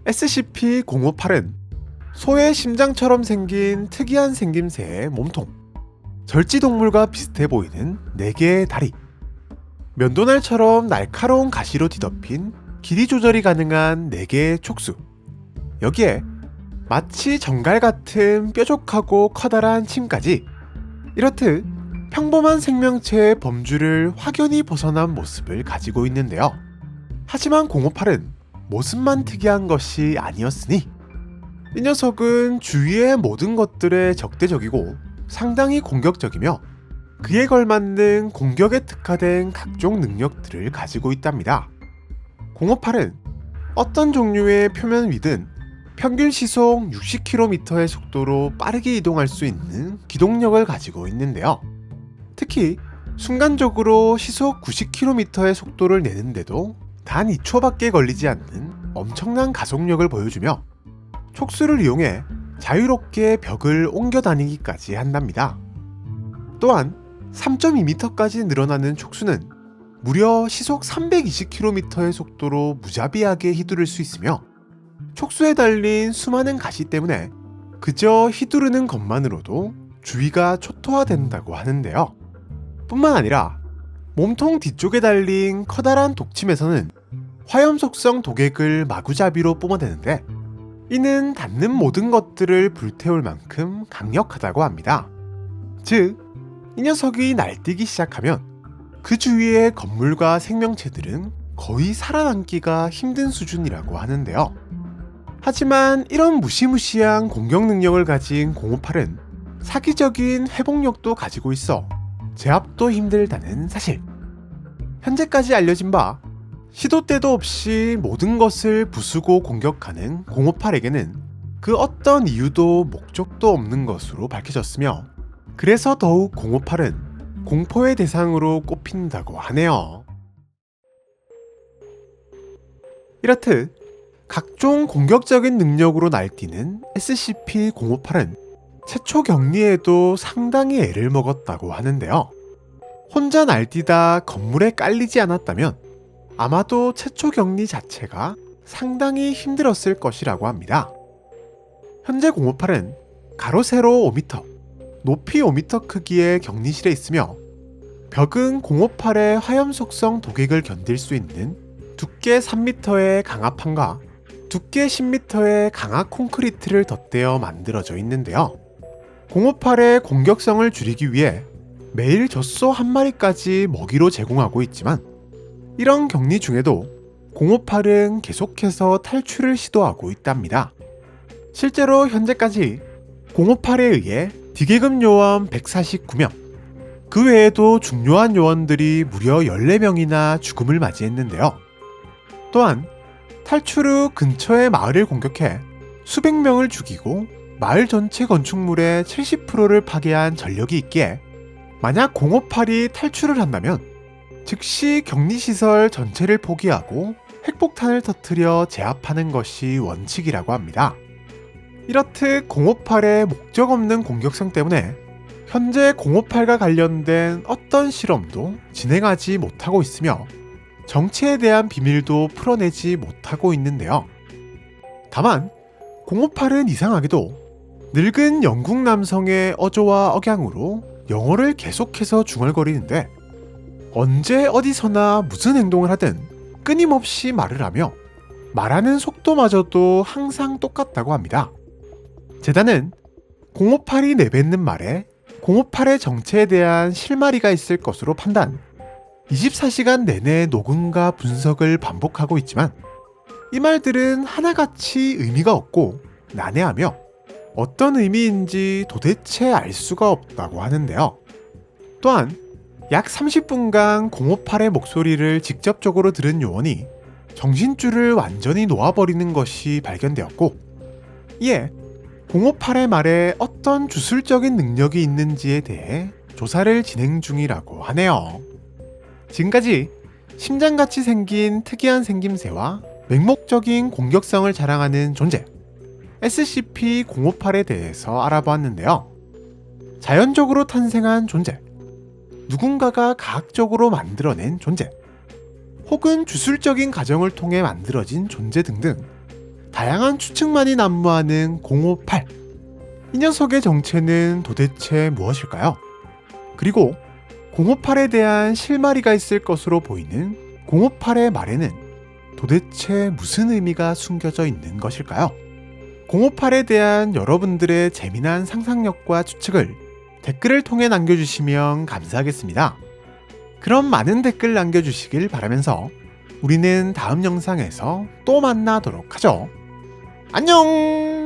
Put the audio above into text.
SCP-058은 소의 심장처럼 생긴 특이한 생김새의 몸통, 절지동물과 비슷해 보이는 4개의 다리, 면도날처럼 날카로운 가시로 뒤덮인 길이 조절이 가능한 4개의 촉수, 여기에 마치 정갈 같은 뾰족하고 커다란 침까지, 이렇듯 평범한 생명체의 범주를 확연히 벗어난 모습을 가지고 있는데요. 하지만 058은 모습만 특이한 것이 아니었으니 이 녀석은 주위의 모든 것들에 적대적이고 상당히 공격적이며 그에 걸맞는 공격에 특화된 각종 능력들을 가지고 있답니다. 058은 어떤 종류의 표면 위든 평균 시속 60km의 속도로 빠르게 이동할 수 있는 기동력을 가지고 있는데요. 특히 순간적으로 시속 90km의 속도를 내는데도 단 2초밖에 걸리지 않는 엄청난 가속력을 보여주며 촉수를 이용해 자유롭게 벽을 옮겨 다니기까지 한답니다. 또한 3.2m까지 늘어나는 촉수는 무려 시속 320km의 속도로 무자비하게 휘두를 수 있으며 촉수에 달린 수많은 가시 때문에 그저 휘두르는 것만으로도 주위가 초토화된다고 하는데요. 뿐만 아니라 몸통 뒤쪽에 달린 커다란 독침에서는 화염 속성 독액을 마구잡이로 뿜어대는데 이는 닿는 모든 것들을 불태울 만큼 강력하다고 합니다. 즉, 이 녀석이 날뛰기 시작하면 그 주위의 건물과 생명체들은 거의 살아남기가 힘든 수준이라고 하는데요. 하지만 이런 무시무시한 공격 능력을 가진 058은 사기적인 회복력도 가지고 있어 제압도 힘들다는 사실. 현재까지 알려진 바 시도 때도 없이 모든 것을 부수고 공격하는 058에게는 그 어떤 이유도 목적도 없는 것으로 밝혀졌으며 그래서 더욱 058은 공포의 대상으로 꼽힌다고 하네요. 이렇듯 각종 공격적인 능력으로 날뛰는 SCP-058은 최초 격리에도 상당히 애를 먹었다고 하는데요. 혼자 날뛰다 건물에 깔리지 않았다면 아마도 최초 격리 자체가 상당히 힘들었을 것이라고 합니다. 현재 058은 가로 세로 5m, 높이 5m 크기의 격리실에 있으며 벽은 058의 화염 속성 독액을 견딜 수 있는 두께 3m의 강화판과 두께 10m의 강화 콘크리트를 덧대어 만들어져 있는데요. 058의 공격성을 줄이기 위해 매일 젖소 한 마리까지 먹이로 제공하고 있지만 이런 격리 중에도 058은 계속해서 탈출을 시도하고 있답니다. 실제로 현재까지 058에 의해 디계급 요원 149명, 그 외에도 중요한 요원들이 무려 14명이나 죽음을 맞이했는데요. 또한 탈출 후 근처의 마을을 공격해 수백 명을 죽이고 마을 전체 건축물의 70%를 파괴한 전력이 있기에 만약 058이 탈출을 한다면 즉시 격리시설 전체를 포기하고 핵폭탄을 터뜨려 제압하는 것이 원칙이라고 합니다. 이렇듯 058의 목적 없는 공격성 때문에 현재 058과 관련된 어떤 실험도 진행하지 못하고 있으며 정체에 대한 비밀도 풀어내지 못하고 있는데요. 다만 058은 이상하게도 늙은 영국 남성의 어조와 억양으로 영어를 계속해서 중얼거리는데 언제 어디서나 무슨 행동을 하든 끊임없이 말을 하며 말하는 속도마저도 항상 똑같다고 합니다. 재단은 058이 내뱉는 말에 058의 정체에 대한 실마리가 있을 것으로 판단, 24시간 내내 녹음과 분석을 반복하고 있지만 이 말들은 하나같이 의미가 없고 난해하며 어떤 의미인지 도대체 알 수가 없다고 하는데요. 또한 약 30분간 058의 목소리를 직접적으로 들은 요원이 정신줄을 완전히 놓아버리는 것이 발견되었고 이에 058의 말에 어떤 주술적인 능력이 있는지에 대해 조사를 진행 중이라고 하네요. 지금까지 심장같이 생긴 특이한 생김새와 맹목적인 공격성을 자랑하는 존재 SCP-058에 대해서 알아보았는데요. 자연적으로 탄생한 존재, 누군가가 과학적으로 만들어낸 존재, 혹은 주술적인 과정을 통해 만들어진 존재 등등 다양한 추측만이 난무하는 058. 이 녀석의 정체는 도대체 무엇일까요? 그리고 058에 대한 실마리가 있을 것으로 보이는 058의 말에는 도대체 무슨 의미가 숨겨져 있는 것일까요? 058에 대한 여러분들의 재미난 상상력과 추측을 댓글을 통해 남겨주시면 감사하겠습니다. 그럼 많은 댓글 남겨주시길 바라면서 우리는 다음 영상에서 또 만나도록 하죠. 안녕!